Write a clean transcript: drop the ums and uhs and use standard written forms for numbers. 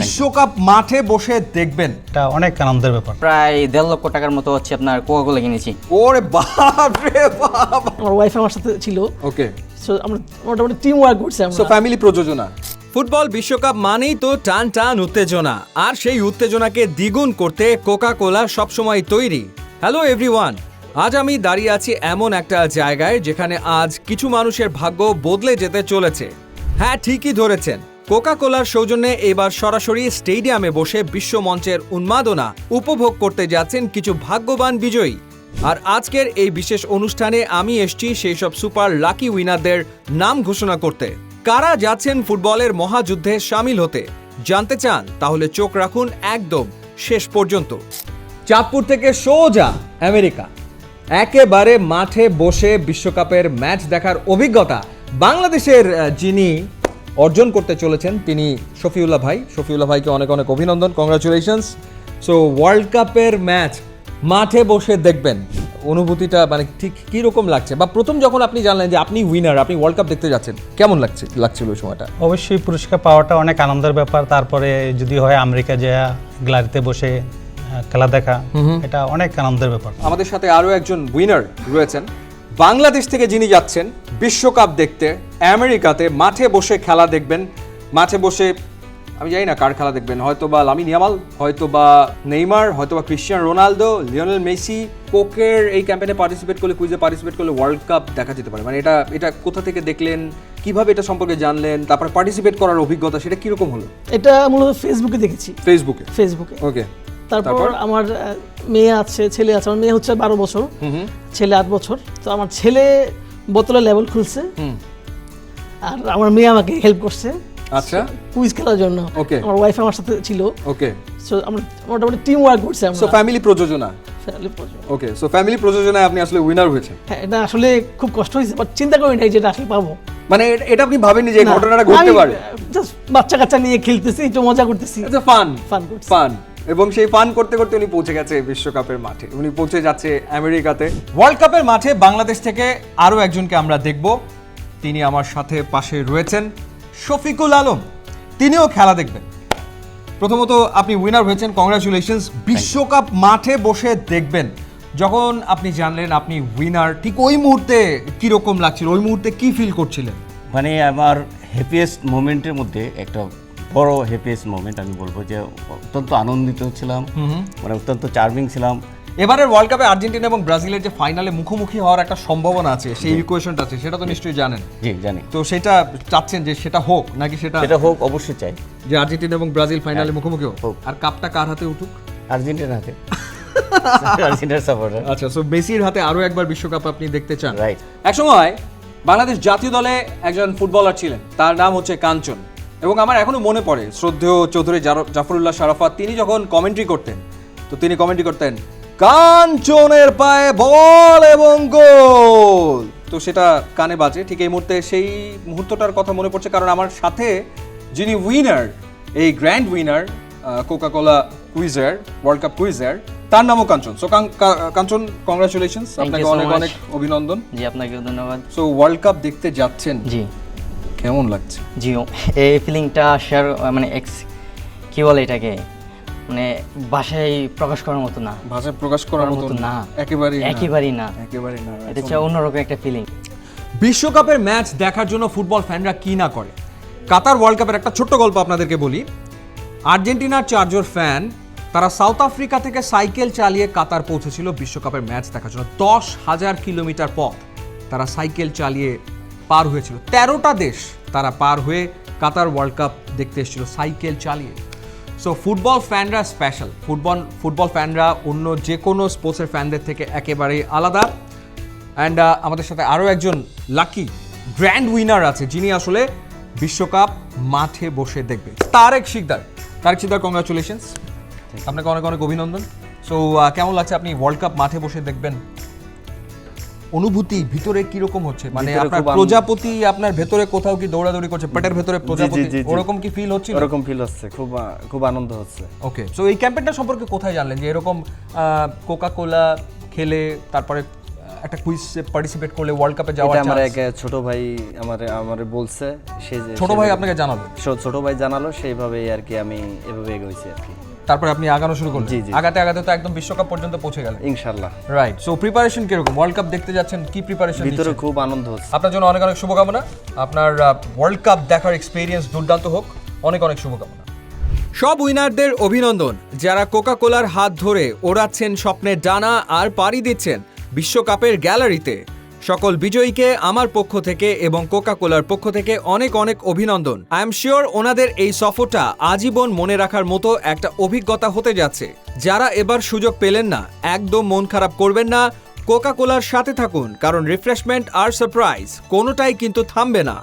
বিশ্বকাপ মাঠে বসে দেখবেন, এটা অনেক আনন্দের ব্যাপার। প্রায় 1.5 লক্ষ টাকার মতো হচ্ছে আপনার কোকা-কোলা কিনেছি। ওরে বাপ রে বাপ। আমার ওয়াইফ আমার সাথে ছিল, ওকে, সো আমরা মোটামুটি টিম ওয়ার্ক করছি আমরা। সো ফ্যামিলি প্রযোজনা। ফুটবল বিশ্বকাপ মানেই তো টান টান উত্তেজনা, আর সেই উত্তেজনাকে দ্বিগুণ করতে কোকা কোলা সবসময় তৈরি। হ্যালো এভরিওয়ান, আজ আমি দাঁড়িয়ে আছি এমন একটা জায়গায় যেখানে আজ কিছু মানুষের ভাগ্য বদলে যেতে চলেছে। হ্যাঁ, ঠিকই ধরেছেন, কোকা কোলার সৌজন্যে এবার সরাসরি স্টেডিয়ামে বসে বিশ্বমঞ্চের উন্মাদনা উপভোগ করতে যাচ্ছেন কিছু ভাগ্যবান বিজয়ী। আর আজকের এই বিশেষ অনুষ্ঠানে আমি এসেছি সেই সব সুপার লাকি উইনারদের নাম ঘোষণা করতে। কারা যাচ্ছেন ফুটবলের মহাযুদ্ধে সামিল হতে জানতে চান? তাহলে চোখ রাখুন একদম শেষ পর্যন্ত। চাঁদপুর থেকে সোজা আমেরিকা, একেবারে মাঠে বসে বিশ্বকাপের ম্যাচ দেখার অভিজ্ঞতা বাংলাদেশের যিনি অর্জন করতে চলেছেন তিনি শফিউল্লাহ ভাই। শফিউল্লাহ ভাইকে অনেক অনেক অভিনন্দন, কংগ্রাচুলেশনস। সো ওয়ার্ল্ড কাপের ম্যাচ মাঠে বসে দেখবেন, অনুভূতিটা মানে ঠিক কী রকম লাগছে? বা প্রথম যখন আপনি জানলেন যে আপনি উইনার, আপনি ওয়ার্ল্ড কাপ দেখতে যাচ্ছেন, কেমন লাগছিল ওই সময়টা? অবশ্যই পুরস্কার পাওয়াটা অনেক আনন্দের ব্যাপার। তারপরে যদি হয় আমেরিকা যায় গ্যালারিতে বসে খেলা দেখা, এটা অনেক আনন্দের ব্যাপার। আমাদের সাথে আরও একজন উইনার রয়েছেন বাংলাদেশ থেকে, যিনি যাচ্ছেন বিশ্বকাপ দেখতে আমেরিকাতে। মাঠে বসে খেলা দেখবেন, মাঠে বসে আমি জানি না কার খেলা দেখবেন, হয়তো বা লামিন ইয়ামাল, হয়তো বা নেইমার, হয়তো বা ক্রিশ্চিয়ানো রোনালদো, লিওনেল মেসি। কোকের এই ক্যাম্পেইনে পার্টিসিপেট করলে, কুইজে পার্টিসিপেট করলে ওয়ার্ল্ড কাপ দেখা যেতে পারে। মানে এটা কোথা থেকে দেখলেন, কিভাবে এটা সম্পর্কে জানলেন, তারপর পার্টিসিপেট করার অভিজ্ঞতা সেটা কিরকম হলো? এটা মূলত ফেসবুকে দেখেছি। ফেসবুকে ওকে। তারপর আমার মেয়ে আছে, ছেলে আছে। আমার মেয়ে হচ্ছে 12 বছর, ছেলে 8 বছর। তো আমার ছেলে বোতলে লেভেল খুলছে, আর আমার মেয়ে আমাকে হেল্প করছে আচ্ছা কুইজ খেলার জন্য। ওকে। আমার ওয়াইফ আমার সাথে ছিল। ওকে, সো আমরা মোটামুটি টিম ওয়ার্ক করছি আমরা। সো ফ্যামিলি প্রযোজনা। ওকে, সো ফ্যামিলি প্রযোজনায় আপনি আসলে উইনার হয়েছেন। হ্যাঁ, এটা আসলে খুব কষ্ট হয়েছে, বাট চিন্তা করি নাই যে এটা আসলে পাবো। মানে এটা আপনি ভাবেননি যে ঘটনাটা ঘটতে পারে? জাস্ট বাচ্চা কাচ্চা নিয়ে খেলতেছি, একটু মজা করতেছি, ফান। এবং সেই ফান করতে করতে উনি পৌঁছে গেছে বিশ্বকাপের মাঠে, উনি পৌঁছে যাচ্ছে আমেরিকাতে। ওয়ার্ল্ড কাপের মাঠে বাংলাদেশ থেকে আরও একজনকে আমরা দেখব, তিনি আমার সাথে পাশে রয়েছেন শফিকুল আলম, তিনিও খেলা দেখবেন। প্রথমত আপনি উইনার হয়েছেন, কংগ্রাচুলেশনস। বিশ্বকাপ মাঠে বসে দেখবেন, যখন আপনি জানলেন আপনি উইনার, ঠিক ওই মুহূর্তে কিরকম লাগছিল? ওই মুহূর্তে কি ফিল করছিলেন? মানে আমার হ্যাপিয়েস্ট মোমেন্টের মধ্যে একটা বড় হ্যাপিয়েস্ট মোমেন্ট আমি বলবো, যে অত্যন্ত আনন্দিত ছিলাম, মানে অত্যন্ত চার্মিং ছিলাম। এবারের ওয়ার্ল্ড কাপে আর্জেন্টিনা এবং ব্রাজিলের যে ফাইনালে মুখোমুখি হওয়ার একটা সম্ভাবনা আছে, সেই ইকুয়েশনটা আছে, সেটা তো নিশ্চয়ই জানেন। জি জানি। তো সেটা চাচ্ছেন যে সেটা হোক, নাকি সেটা হোক? অবশ্যই চাই যে আর্জেন্টিনা এবং ব্রাজিল ফাইনালে মুখোমুখি হোক, আর কাপটা কার হাতে উঠুক? আর্জেন্টিনার হাতে। আর্জেন্টিনার সাপোর্টার। আচ্ছা, সো মেসির হাতে আরো একবার বিশ্বকাপ আপনি দেখতে চান? রাইট। একসময় বাংলাদেশ জাতীয় দলে একজন ফুটবলার ছিলেন, তার নাম হচ্ছে কাঞ্চন। এবং আমার এখনো মনে পড়ে শ্রদ্ধেয় চৌধুরী জাফরুল্লাহ শারাফাত, তিনি যখন কমেন্ট্রি করতেন, তো তিনি কমেন্ট্রি করতেন কাঞ্চনের পায়ে বল এবং গোল, তো সেটা কানে বাজে। ঠিক এই মুহূর্তে সেই মুহূর্তটার কথা মনে পড়ছে, কারণ আমার সাথে যিনি উইনার, এই grand winner Coca Cola quizzer, World Cup quizzer, তার নামও কাঞ্চন। সো কাঞ্চন, কংগ্রাচুলেশনস, আপনাকে অনেক অনেক অভিনন্দন। জি, আপনাকে ধন্যবাদ। সো ওয়ার্ল্ড কাপ দেখতে যাচ্ছেন, জি কেমন লাগছে? জি, এই ফিলিংটা শেয়ার মানে কি বলে এটাকে, মানে ভাষায় প্রকাশ করার মতো না। ভাষায় প্রকাশ করার মতো না, একেবারেই না। এটা হচ্ছে অন্যরকম একটা ফিলিং। বিশ্বকাপের ম্যাচ দেখার জন্য ফুটবল ফ্যানরা কি না করে। কাতার ওয়ার্ল্ড কাপের একটা ছোট্ট গল্প আপনাদেরকে বলি। আর্জেন্টিনার 4 জন ফ্যান, তারা সাউথ আফ্রিকা থেকে সাইকেল চালিয়ে কাতার পৌঁছেছিল বিশ্বকাপের ম্যাচ দেখার জন্য। 10,000 কিলোমিটার পথ তারা সাইকেল চালিয়ে পার হয়েছিল। 13টা দেশ তারা পার হয়ে কাতার ওয়ার্ল্ড কাপ দেখতে এসেছিল সাইকেল চালিয়ে। সো ফুটবল ফ্যানরা স্পেশাল, ফুটবল ফ্যানরা অন্য যে কোনো স্পোর্টসের ফ্যানদের থেকে একেবারেই আলাদা। অ্যান্ড আমাদের সাথে আরও একজন লাকি গ্র্যান্ড উইনার আছে, যিনি আসলে বিশ্বকাপ মাঠে বসে দেখবে, তারেক শিকদার। কংগ্রাচুলেশনস, আপনাকে অনেক অনেক অভিনন্দন। সো কেমন লাগছে? আপনি ওয়ার্ল্ড কাপ মাঠে বসে দেখবেন, অনুভূতি ভিতরে কিরকম হচ্ছে? মানে আপনার প্রজাপতি আপনার ভেতরে কোথাও কি দৌড়াদৌড়ি করছে, পেটের ভেতরে প্রজাপতি, ওরকম কি ফিল হচ্ছে? ওরকম ফিল হচ্ছে, খুব আনন্দ হচ্ছে। ওকে, সো এই ক্যাম্পেইনটা সম্পর্কে কোথায় জানলেন যে এরকম কোকা কোলা খেলে তারপরে একটা কুইজে পার্টিসিপেট করলে ওয়ার্ল্ড কাপে যাওয়ার এটা আমার chance? এক ছোট ভাই আমারে বলছে, সে যে ছোট ভাই আপনাকে জানালো, ছোট ভাই জানালো, সেইভাবেই আর কি আমি এভাবে এগোইছি আর কি, তারপরে আপনি আগানো শুরু করলেন। জি, জি। আগাতে আগাতে তো একদম বিশ্বকাপ পর্যন্ত পৌঁছে গেলেন। ইনশাল্লাহ। রাইট, সো প্রিপারেশন কিরকম? ওয়ার্ল্ড কাপ দেখতে যাচ্ছেন, কি প্রিপারেশন ভিতরে খুব আনন্দ হচ্ছে। আপনার জন্য অনেক অনেক শুভকামনা। আপনার ওয়ার্ল্ড কাপ দেখার এক্সপিরিয়েন্স দুর্দান্ত হোক। অনেক অনেক শুভকামনা। সব উইনারদের অভিনন্দন, যারা কোকা কোলার হাত ধরে ওড়াচ্ছেন স্বপ্নের ডানা আর পাড়ি দিচ্ছেন বিশ্বকাপের গ্যালারিতে। সকল বিজয়ীকে আমার পক্ষ থেকে এবং কোকা কোলার পক্ষ থেকে অনেক অনেক অভিনন্দন। আই এম শিওর ওনাদের এই সফরটা আজীবন মনে রাখার মতো একটা অভিজ্ঞতা হতে যাচ্ছে। যারা এবার সুযোগ পেলেন না, একদম মন খারাপ করবেন না, কোকা কোলার সাথে থাকুন, কারণ রিফ্রেশমেন্ট আর সারপ্রাইজ কোনোটাই কিন্তু থামবে না।